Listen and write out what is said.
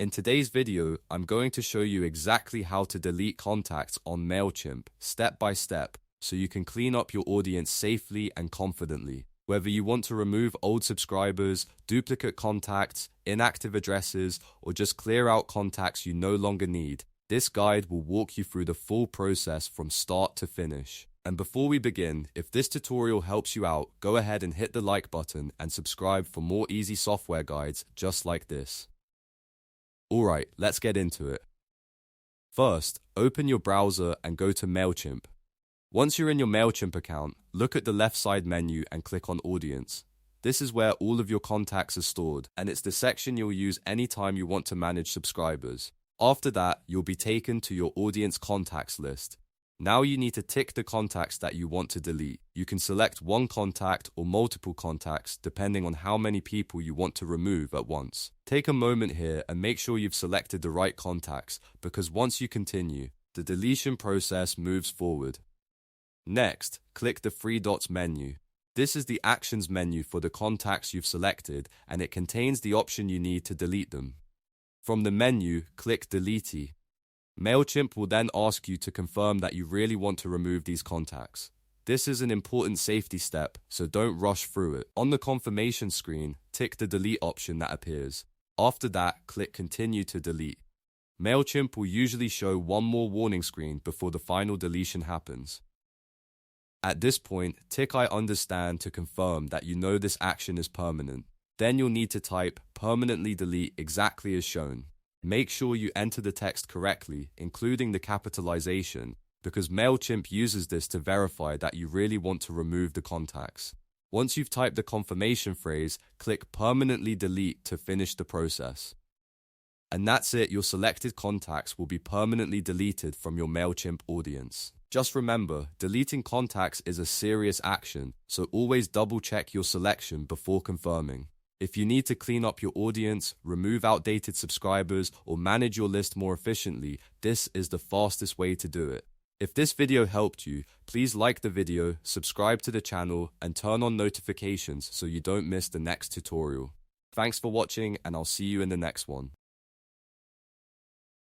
In today's video, I'm going to show you exactly how to delete contacts on Mailchimp step by step so you can clean up your audience safely and confidently. Whether you want to remove old subscribers, duplicate contacts, inactive addresses, or just clear out contacts you no longer need, this guide will walk you through the full process from start to finish. And before we begin, if this tutorial helps you out, go ahead and hit the like button and subscribe for more easy software guides just like this. Alright, let's get into it. First, open your browser and go to Mailchimp. Once you're in your Mailchimp account, look at the left side menu and click on Audience. This is where all of your contacts are stored, and it's the section you'll use anytime you want to manage subscribers. After that, you'll be taken to your audience contacts list. Now you need to tick the contacts that you want to delete. You can select one contact or multiple contacts depending on how many people you want to remove at once. Take a moment here and make sure you've selected the right contacts, because once you continue, the deletion process moves forward. Next, click the three dots menu. This is the Actions menu for the contacts you've selected, and it contains the option you need to delete them. From the menu, click Delete. Mailchimp will then ask you to confirm that you really want to remove these contacts. This is an important safety step, so don't rush through it. On the confirmation screen, tick the delete option that appears. After that, click Continue to delete. Mailchimp will usually show one more warning screen before the final deletion happens. At this point, tick I understand to confirm that you know this action is permanent. Then you'll need to type permanently delete exactly as shown. Make sure you enter the text correctly, including the capitalization, because Mailchimp uses this to verify that you really want to remove the contacts. Once you've typed the confirmation phrase, click permanently delete to finish the process. And that's it, your selected contacts will be permanently deleted from your Mailchimp audience. Just remember, deleting contacts is a serious action, so always double check your selection before confirming. If you need to clean up your audience, remove outdated subscribers, or manage your list more efficiently, this is the fastest way to do it. If this video helped you, please like the video, subscribe to the channel, and turn on notifications so you don't miss the next tutorial. Thanks for watching, and I'll see you in the next one.